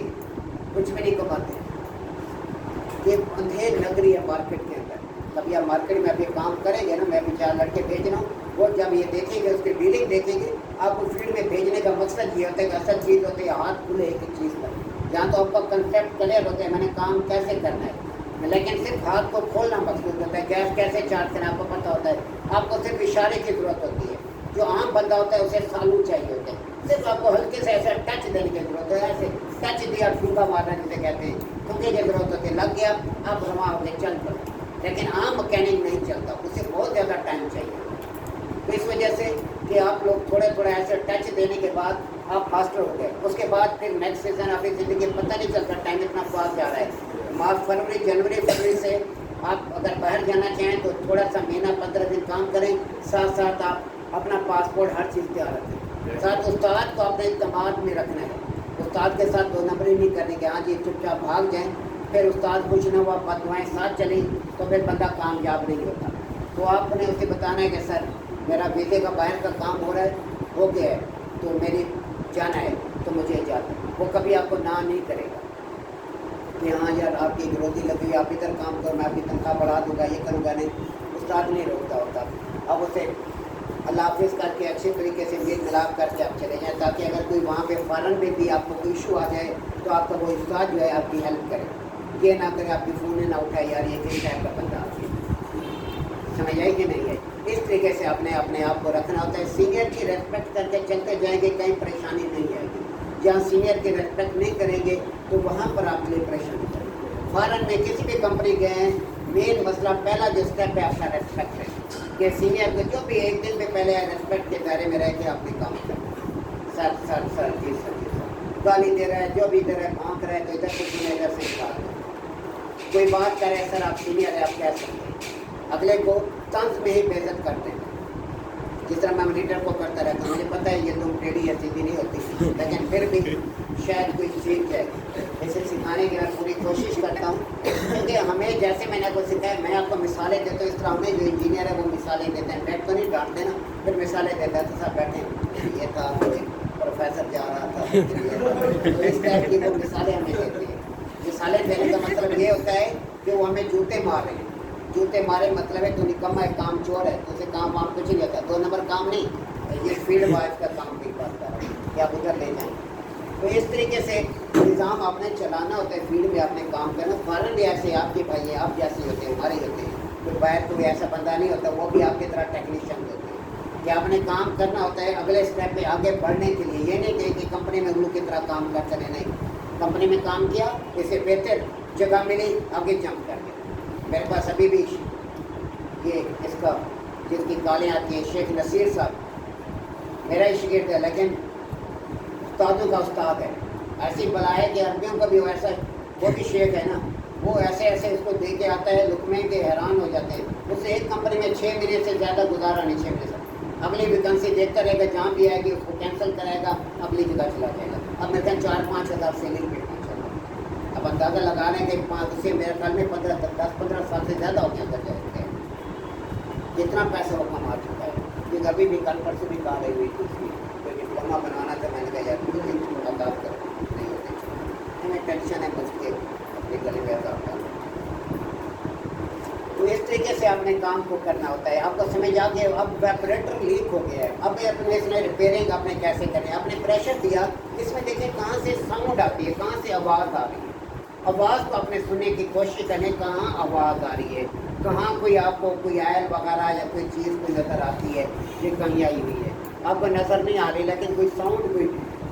कुछ भी नहीं कमाते। ये अंधेर नगरी है मार्केट के अंदर। कभी आप मार्केट में अभी काम करेंगे ना, मैं भी 4 लड़के भेज रहा हूँ, वो जब ये देखेंगे, उसकी डीलिंग देखेंगे, आपको फील्ड में भेजने का मकसद ये होता है कि असल चीज़ होती है हाथ खुले एक चीज़ पर, जहाँ तो आपका कंसेप्ट क्लियर होता है मैंने काम कैसे करना है। लेकिन सिर्फ हाथ को खोलना मकसद होता है। गैस कैसे चार्ज करना आपको पता होता है, आपको सिर्फ इशारे की ज़रूरत होती है। जो आम बंदा होता है उसे सालू चाहिए होते हैं, सिर्फ आपको हल्के से ऐसा टच देने की जरूरत है। ऐसे टच दिया, ठूंगा मारना जिसे कहते हैं, ठूंगे की जरूरत होती है। लग गया, आप रवा हो गए, चल पड़े। लेकिन आम मैकेनिक नहीं चलता, उसे बहुत ज़्यादा टाइम चाहिए। तो इस वजह से कि आप लोग थोड़े ऐसे टच देने के बाद आप मास्टर हो गए, उसके बाद फिर नेक्स्ट सीजन आपकी ज़िंदगी पता नहीं चलता, टाइम इतना फास्ट जा रहा है। मार्च फरवरी जनवरी फरवरी से आप अगर बाहर जाना चाहें तो थोड़ा सा महीना 15 दिन काम करें, साथ साथ आप अपना पासपोर्ट हर चीज़ तैयार रखें। साथ उस्ताद को अपने इत्तेमाद में रखना है। उस्ताद के साथ 2 नंबरी नहीं करने के, हाँ जी चुपचाप भाग जाएँ, फिर उस्ताद कुछ न हुआ, बददुआएं साथ चली तो फिर बंदा कामयाब नहीं होता। तो आपने उसे बताना है कि सर मेरा वीज़े का बाहर का काम हो रहा है, हो गया है, तो मेरी जाना है तो मुझे इजाज़त। वो कभी आपको ना नहीं करेगा कि हाँ यार आपकी विरोधी लगी, आप इधर काम करो, मैं आपकी तनख्वाह बढ़ा दूँगा, ये करूँगा नहीं। उस्ताद नहीं रोकता होता। अब उसे अल्लाह हाफिज़ करके अच्छे तरीके से मेल मिलाप करके आप चले जाएँ, ताकि अगर कोई वहाँ पे फ़ौरन में भी आपको कोई इशू आ जाए तो आपका वो उस्ताद जो है आपकी हेल्प करे। ये ना करे आपकी फ़ोन ना उठाए, यार ये किस टाइप का बंदा आपकी, समझ आई कि नहीं है। इस तरीके से आपने अपने आप को रखना होता है। सीनियर की रेस्पेक्ट करके चलते जाएंगे, कहीं परेशानी नहीं आएगी। जहाँ सीनियर की रेस्पेक्ट नहीं करेंगे तो वहाँ पर आपके लिए परेशानी पड़ेगी। फॉरेन में किसी भी कंपनी गए हैं, मेन मसला पहला जो स्टेप है आपका रेस्पेक्ट है कि सीनियर को जो भी एक दिन पे पहले रेस्पेक्ट के दायरे में रह के आपने काम करना। सर सर सर जी सर जी सर, गाली दे रहा है, जो भी दे रहा है, भांक रहा है तो इधर से सुने, इधर से निकाल दो। कोई बात करे सर आप सीनियर है, आप कह सकते हैं। अगले को तंज में ही बेइज्जत करते हैं, जिस तरह मैं लीडर को करता रहता हूँ। मुझे पता है ये तुम टेढ़ी है, सीधी नहीं होती, लेकिन फिर भी शायद कोई सीख जाए। इसे सिखाने की मैं पूरी कोशिश करता हूँ, क्योंकि हमें जैसे मैंने आपको सिखाया, मैं आपको मिसालें देता हूँ। इस तरह हमें जो इंजीनियर है वो मिसालें देते हैं, बैठ तो नहीं डांटते ना, फिर मिसालें देता है। तो सब बैठे, ये था प्रोफेसर जा रहा था, तो इस टाइप की वो मिसालें हमें देते हैं। मिसालें देने का मतलब ये होता है कि वो हमें जूते मार रहे हैं। जूते मारे मतलब है तो निकम्मा है, काम चोर है, तो उसे काम वाम कुछ नहीं होता, 2 नंबर काम नहीं, ये फील्ड वाइज का काम भी करता है कि आप उधर ले जाएं। तो इस तरीके से निज़ाम आपने चलाना होता है, फील्ड में आपने काम करना। फॉरन भी ऐसे आपके भाई है, आप जैसे होते हैं, हमारे होते हैं, कोई बाहर कोई ऐसा बंदा नहीं होता, वो भी आपकी तरह टेक्नीशियन होते हैं कि आपने काम करना होता है अगले स्टेप पे आगे बढ़ने के लिए। ये नहीं कि कंपनी में उल्लू की तरह काम करते रहे, नहीं, कंपनी में काम किया, इससे बेहतर जगह मिली, आगे जंप कर गया। मेरे पास अभी भी ये इसका जिसकी गालें आती हैं, शेख नसीर साहब मेरा ही शागिर्द है, लेकिन उस्तादों का उस्ताद है। ऐसी बला है कि अरबियों का भी वैसा, वो भी शेख है ना, वो ऐसे ऐसे इसको दे के आता है लुकमे के, हैरान हो जाते हैं। उससे एक कंपनी में 6 महीने से ज़्यादा गुजारा नहीं, 6 महीने से। अगली वैकेंसी देखता रहेगा, जहाँ भी आएगी उसको कैंसिल कराएगा, अगली जगह चला जाएगा। अब मेरे ख्याल 4-5 हज़ार सैलरी पे पहुँचा है। अब अंदाज़ा लगा लें कि 5 से मेरे ख्याल में 10-15 साल से ज़्यादा हो गया अंदर जाएगा, जितना पैसा वो कमा चुका है। क्योंकि अभी भी कल परसों भी कहा रही हुई थी उसकी कोई डिप्लोमा बनाना था, मैंने कहा यार मुलाकात करो, नहीं होती, हमें टेंशन है बच के अपने गले में आजाद करना। तो इस तरीके से आपने काम को करना होता है। आपको समझ आ गया, अब वेपरेटर लीक हो गया है, अब अपने इसमें रिपेयरिंग आपने कैसे करनी है। आपने प्रेशर दिया, इसमें देखिए कहाँ से साउंड आती है, कहाँ से आवाज़ आ रही है। आवाज़ को आपने सुनने की कोशिश करें, कहाँ आवाज़ आ रही है, कहाँ कोई आपको कोई आयल वगैरह या कोई चीज़ कोई नज़र आती है, ये कहीं आई हुई है, आपको नज़र नहीं आ रही, लेकिन कोई साउंड, कोई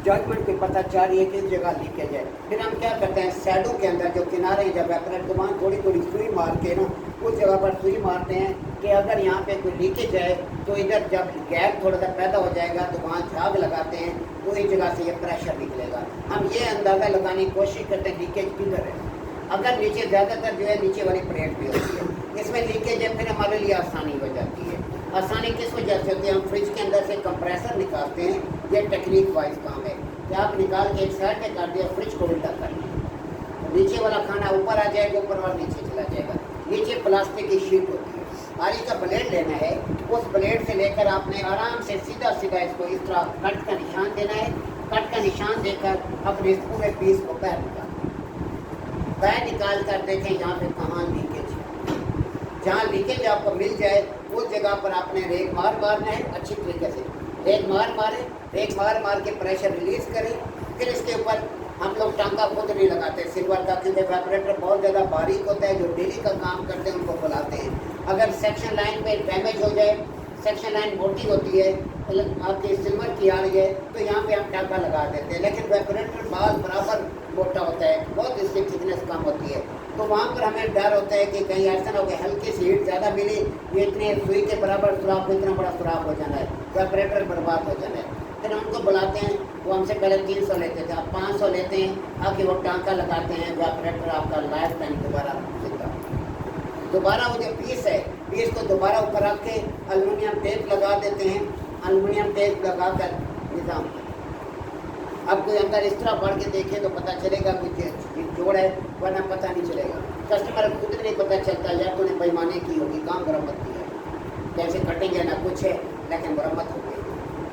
जजमेंट कोई पता चल रही है किस जगह लीकेज है। फिर हम क्या करते हैं, शैडो के अंदर जो किनारे जब वेपरेट को वहाँ थोड़ी थोड़ी सुई मार के ना, उस जगह पर सुई मारते हैं कि अगर यहाँ पे कोई लीकेज है तो इधर जब गैप थोड़ा सा पैदा हो जाएगा तो वहाँ झाग लगाते हैं, तो इस जगह से ये प्रेशर निकलेगा। हम ये अंदाज़ा लगाने की कोशिश करते हैं लीकेज किधर है। अगर नीचे ज़्यादातर जो है नीचे वाली प्लेट भी होती है, इसमें लीकेज है, फिर हमारे लिए आसानी हो जाती है। आसानी किस वजह से होती है, हम फ्रिज के अंदर से कंप्रेसर निकालते हैं, ये टेक्निक वाइज काम है कि आप निकाल के एक साइड पे कर दिया, फ्रिज को उल्टा कर लिया, नीचे वाला खाना ऊपर आ जाएगा, ऊपर वाला नीचे चला जाएगा। नीचे प्लास्टिक की शीट होती है, आरी का ब्लेड लेना है, उस ब्लेड से लेकर आपने आराम से सीधा सीधा इसको इस तरह कट का निशान देना है। कट का निशान देकर अपने इस पूरे पीस को पैर निकाल कर देखें यहाँ पे कहाँ लीकेज है। जहाँ लीकेज आपको मिल जाए उस जगह पर आपने रेक मारना है अच्छी तरीके से। रेक मार के प्रेशर रिलीज करें। फिर इसके ऊपर हम लोग टांका खुद नहीं लगाते सिल्वर का, क्योंकि वेपरेटर बहुत ज़्यादा बारीक होता है। जो डेली का काम करते हैं उनको बुलाते हैं। अगर सेक्शन लाइन पे डैमेज हो जाए, सेक्शन लाइन मोटी होती है, आपकी सिल्वर की आ रही है, तो यहाँ पे हम टांका लगा देते हैं। लेकिन वेपरेटर बाल बराबर मोटा होता है, बहुत इसकी थिकनेस कम होती है, तो वहाँ पर हमें डर होता है कि कहीं ऐसा ना हो कि हल्की सी हीट ज़्यादा मिली, ये इतने सुई के बराबर सुराख को इतना बड़ा सुराख हो जाना है, वेपरेटर बर्बाद हो जाना है। फिर उनको बुलाते हैं, वो हमसे पहले 300 लेते थे, अब 500 लेते हैं। आके वो टांका लगाते हैं, वेपरेटर आपका लाइफ टाइम दोबारा सीखता। दोबारा वो जो पीस है, पीस को दोबारा ऊपर रख के एल्युमिनियम टेप लगा देते हैं। एल्युमिनियम टेप लगा कर निज़ाम, अब कोई अंदर इस तरह बढ़ के देखे तो पता चलेगा कुछ जोड़ है, वरना पता नहीं चलेगा। कस्टमर खुद नहीं पता चलता, या तो ने बेईमानी की होगी, काम मरम्मत की है, कैसे कटेंगे ना कुछ है, लेकिन मरम्मत हो गई।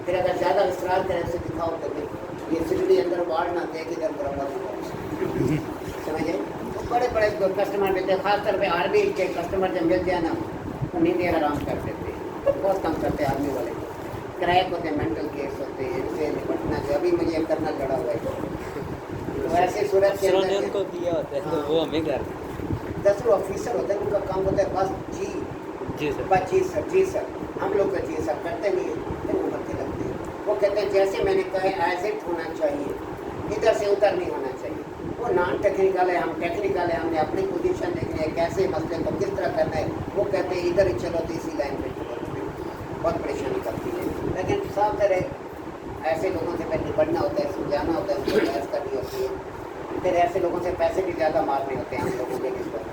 फिर अगर ज़्यादा विस्तार करें से दिखाओ तो फिर ये सिगड़ी अंदर वाड़ ना दे कि इधर मरम्मत हो, समझे। बड़े बड़े कस्टमर मिलते हैं, खासतौर पर आर्मी के कस्टमर जब मिलते हैं ना, तो नींद हराम कर देते हैं, बहुत कम करते हैं आर्मी वाले। क्रैक होते हैं, मेंटल केस होते हैं, इनसे निपटना जो अभी मुझे करना लड़ा हुआ है। तो ऐसे सूरत के अंदर उनको दिया होता है, तो वो हमें कर 10 ऑफिसर होते हैं, उनका काम होता है बस जी सर, बस जी सर, हम लोग तो जी सर करते नहीं हैं, फिर वो करते लगते हैं। वो कहते हैं जैसे मैंने कहा एज इट होना चाहिए, इधर से उधर नहीं होना चाहिए। वो नॉन टेक्निकल है, हम टेक्निकल है, हमने अपनी पोजीशन देखनी है, कैसे मसले को किस तरह करना है। वो कहते हैं इधर ही चलो तो इसी लाइन पे चलो, बहुत परेशानी करती है। लेकिन साफ तरह ऐसे लोगों से पहले निपटना होता है, समझाना होता है, उसको बहस करनी होती है। फिर ऐसे लोगों से पैसे भी ज़्यादा मारने होते हैं हम लोगों के निस्बत,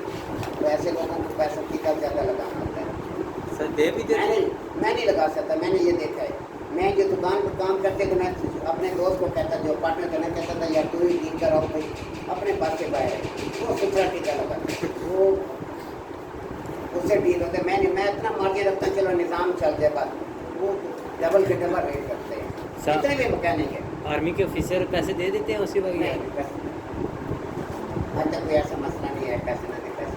तो ऐसे लोगों को पैसों की का ज़्यादा लगाना होता है। सर दे भी दे, मैं नहीं लगा सकता, मैंने ये देखा है। मैं जो दुकान पर काम करते तो मैं अपने दोस्त को कहता, जो पार्टनर करना कहता था, यार तू ही डील कराओ भाई, अपने पास से बाहर है, वो सुथरा टीका लगा, वो उससे डील होते। मैं इतना मार्जिन रखता चलो निज़ाम चल जाए, बात वो डबल के डबल रेट करते हैं, जितने भी मकैनिक है। आर्मी के ऑफिसर पैसे दे देते हैं उसी वक्त? आज तक कोई ऐसा मसला नहीं है, पैसे ना दे पैसे।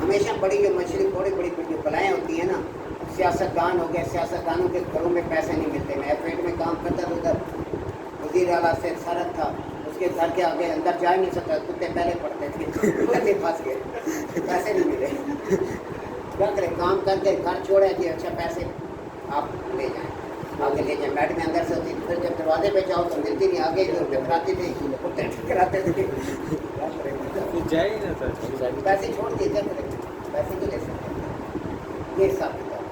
हमेशा बड़ी जो मछली बड़ी बड़ी जो बलाएँ होती हैं ना, सियासतदान हो गए, सियासतदानों के घरों में पैसे नहीं मिलते। मैं पेट में काम करता था उधर, वजीर आला से सरत था, उसके घर के आगे अंदर जा नहीं सकता, कुत्ते पहले पड़ते थे, कुत्ते फंस गए, पैसे नहीं मिले। क्या करें, काम करके घर छोड़े जी, अच्छा पैसे आप ले जाएँ, आगे ले जाएँ। मैडम अंदर से होती, फिर जब दरवाजे पे जाओ तो मिलती नहीं, आगे जो टकराती थी कुत्ते टकराते थे। क्या करें, जाए ही ना सर। पैसे छोड़ दिए, क्या करें, पैसे तो ले सकते हैं, ये हिसाब किताब।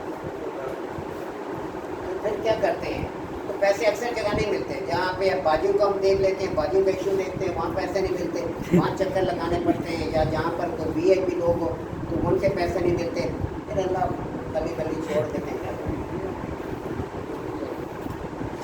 तो फिर क्या करते हैं, तो पैसे अक्सर जगह नहीं मिलते। जहाँ पे अब बाजू को हम देख लेते हैं, बाजू का इशू देखते हैं, वहाँ पैसे नहीं मिलते, वहाँ चक्कर लगाने पड़ते हैं। या जहाँ पर कोई VIP लोग हो तो उनसे पैसे नहीं मिलते, फिर अल्लाह गली गली छोड़ देते हैं।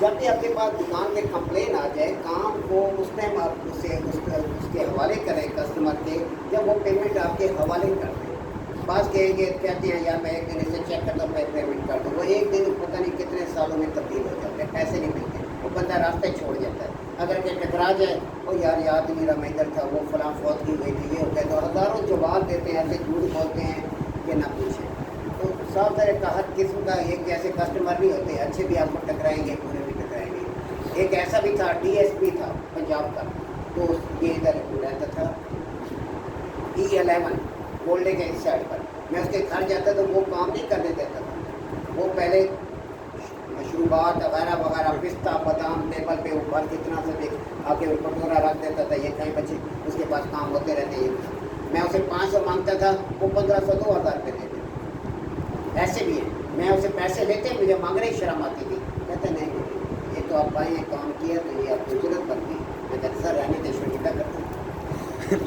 जब भी आपके पास दुकान में कंप्लेन आ जाए, काम को उस टाइम आप उसके हवाले करें कस्टमर के, जब वो पेमेंट आपके हवाले कर दें। बात कहेंगे, कहते हैं यार मैं एक दिन इसे चेक करता हूँ, मैं पेमेंट कर दूँ, वो एक दिन पता नहीं कितने सालों में तब्दील हो जाते हैं, पैसे नहीं मिलते, वो बंदा रास्ते छोड़ जाता है। अगर कि टकरा जाए, ओ यार याद नहीं रहा, मैं इधर था, वो फलां फौत की गई थी, ये हो गया, तो हज़ारों जवाब देते हैं, ऐसे झूठ बोलते हैं कि ना पूछें। तो सब तरह का हर किस्म का एक ऐसे कस्टमर नहीं होते, अच्छे भी आपको टकराएंगे, बुरे भी टकराएंगे। एक ऐसा भी था, DSP था पंजाब का, तो ये इधर रहता था E11 गोल्डे के इस साइड पर। मैं उसके घर जाता तो वो काम नहीं करने देता था। वो पहले मशरूबात वगैरह वगैरह, पिस्ता बादाम टेबल पे ऊपर कितना से देख आके कटोरा रख देता था, ये कहीं बच्चे उसके पास काम होते रहते हैं। मैं उसे 500 मांगता था, वो 1500 2000 रुपये देते। ऐसे भी है, मैं उसे पैसे लेते, मुझे मांगने ही शर्म आती थी। कहते नहीं, ये तो आप आए काम किया तो ये आपकी जरूरत बन गई। मैं कहता सर रहने दे, शुक्रिया करता।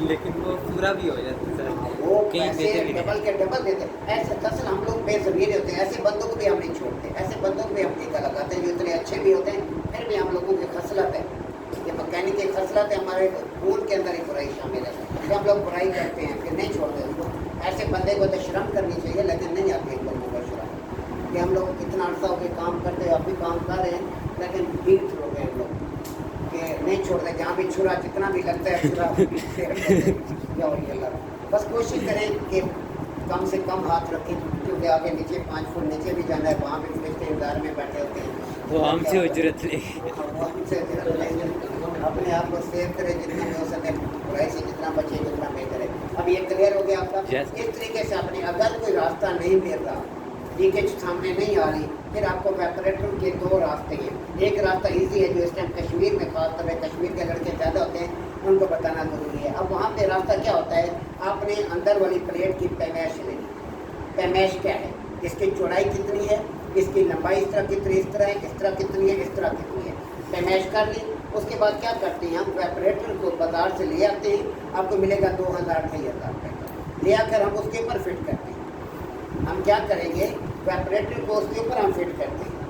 लेकिन वो पूरा भी हो जाता है सर, वो कहीं पैसे देते भी डबल के डबल देते। ऐसे दरअसल हम लोग बेज़मीर होते हैं, ऐसे बंदों को भी हम नहीं छोड़ते, ऐसे बंदों को भी हम टीका लगाते हैं जो इतने अच्छे भी होते हैं, फिर भी हम लोगों की खसलत है, ये मकैनिक की खसलत है, हमारे खून के अंदर ही बुराई शामिल है, तो हम लोग बुराई करते हैं, फिर नहीं छोड़ते उसको। ऐसे बंदे को तो शर्म करनी चाहिए, लेकिन नहीं आती इन लोगों को शर्म कि हम लोग कितना अर्सा हो गया काम करते हैं, अभी काम कर रहे हैं, लेकिन भीड़ हो गए हम लोग कि नहीं छोड़ते। जहाँ भी छुरा जितना भी लगता है छुरा क्या हो गया। बस कोशिश करें कि कम से कम हाथ रखें, क्योंकि आगे नीचे 5 फुट नीचे भी जाना है, वहाँ भी फरिश्ते इंतजार में बैठे होते हैं। वो हमसे उजरत नहीं। वो हमसे उजरत नहीं। अपने आप को सेव करें जितना भी हो सके, बुराई से जितना बचे उतना बेहतर है। अब ये क्लियर हो गया आपका। Yes. इस तरीके से अपने अगर कोई रास्ता नहीं मिल रहा, लीकेज सामने नहीं आ रही, फिर आपको वेपरेटर के 2 रास्ते हैं। एक रास्ता इजी है, जो इस टाइम कश्मीर में खास तौर पर कश्मीर के लड़के ज़्यादा होते हैं, उनको बताना ज़रूरी है। अब वहाँ पे रास्ता क्या होता है, आपने अंदर वाली प्लेट की पैमाइश लेनी। पैमाइश क्या है, इसकी चौड़ाई कितनी है, इसकी लंबाई इस तरह कितनी, इस तरह है, इस तरह कितनी है, इस तरह कितनी है, पैमाइश कर ली। उसके बाद क्या करते हैं, हम वेपरेटर को बाजार से ले आते हैं, आपको मिलेगा 2000 2,500 रुपये का, ले आकर हम उसके ऊपर फिट करते हैं। हम क्या करेंगे, वेपरेटर को उसके ऊपर हम फिट करते हैं।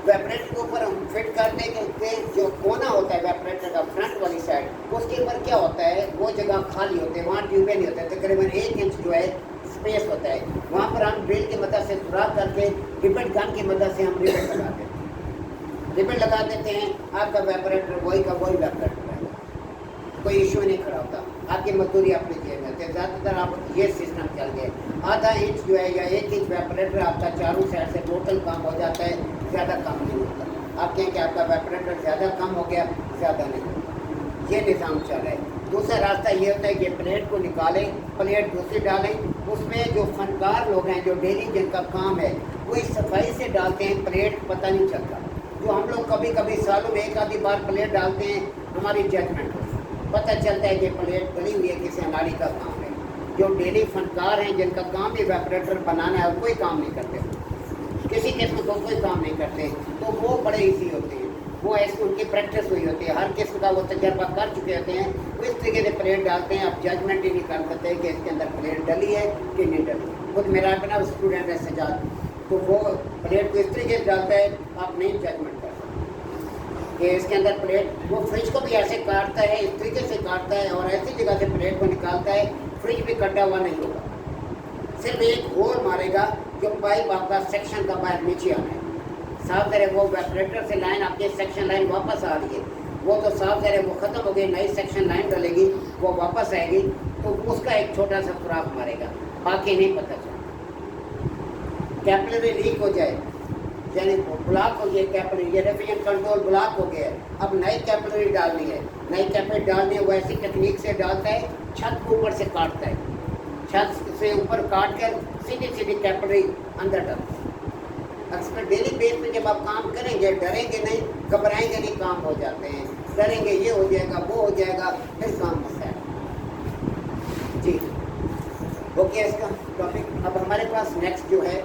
वेपरेटर के ऊपर हम फिट करने के जो कोना होता है वेपरेटर का फ्रंट वाली साइड, उसके ऊपर क्या होता है, वो जगह खाली होती है, वहाँ ट्यूबें नहीं होते, तकरीबन 1 इंच जो है स्पेस होता है, वहाँ पर हम ड्रिल की मदद से सुराख करके रिबेट गन की मदद से हम रिबेट लगा देते हैं। रिबेट लगा देते हैं, आपका वेपरेटर वही का वही वेपरेटर है, कोई इशू नहीं खड़ा होता, आपकी मजदूरी अपनी जेब में होती है। ज़्यादातर आप ये सिस्टम चल गया, आधा इंच जो है या 1 इंच वेपरेटर आपका चारों साइड से टोटल काम हो जाता है, ज़्यादा कम नहीं होता। आप कहें कि आपका वेपरेटर ज़्यादा कम हो गया, ज़्यादा नहीं, ये निज़ाम चल रहा है। दूसरा रास्ता ये होता है कि प्लेट को निकालें, प्लेट दूसरी डालें, उसमें जो फनकार लोग हैं, जो डेली जिनका काम है, वो इस सफाई से डालते हैं, प्लेट पता नहीं चलता। जो हम लोग कभी कभी सालों में 1 आधी बार प्लेट डालते हैं, हमारी जजमेंट पता चलता है कि प्लेट गली हुई है, किसी अनाड़ी का काम है। जो डेली फनकार हैं, जिनका काम ही वेपरेटर बनाना है, और कोई काम नहीं करते, किसी किस्म को कोई काम नहीं करते, तो वो बड़े ईजी होते हैं, वो ऐसी उनकी प्रैक्टिस हुई होती है, हर किस्म का वो तजर्बा कर चुके होते हैं, वो इस तरीके से प्लेट डालते हैं। आप जजमेंट ही नहीं कर सकते कि इसके अंदर प्लेट डली है कि नहीं डली। खुद मेरा अपना स्टूडेंट है सजाद, तो वो प्लेट को इस तरीके से डालता है, आप नहीं जजमेंट कर सकते कि इसके अंदर प्लेट, वो फ्रिज को भी ऐसे काटता है, इस तरीके से काटता है, और ऐसी जगह से प्लेट को निकालता है, फ्रिज भी कटा हुआ नहीं होगा, सिर्फ एक होल मारेगा, जो पाइप आपका सेक्शन का बाहर नीचे आना है, साफ तरह वो वेपरेटर से लाइन आपके सेक्शन लाइन वापस आ रही है, वो तो साफ ज़रा वो ख़त्म हो गई, नई सेक्शन लाइन डलेगी, वो वापस आएगी तो उसका एक छोटा सा सुराख मारेगा, बाकी नहीं पता चलता। कैपिलरी लीक हो जाए यानी ब्लॉक हो गया कैपिलरी, ये रेफ्रिजरेशन कंट्रोल ब्लॉक हो गया, अब नई कैपिलरी डालनी है, नई कैपिलरी डालनी है, वो ऐसी टेक्निक से डालता है, छत के ऊपर से काटता है, छत से ऊपर काट कर सीधी सीधी कैपिलरी अंदर डालता है। अक्सर डेली बेस पे जब आप काम करेंगे, डरेंगे नहीं, घबराएंगे नहीं, काम हो जाते हैं, डरेंगे ये हो जाएगा वो हो जाएगा, फिर काम होता है। जी हो गया इसका टॉपिक। अब हमारे पास नेक्स्ट जो है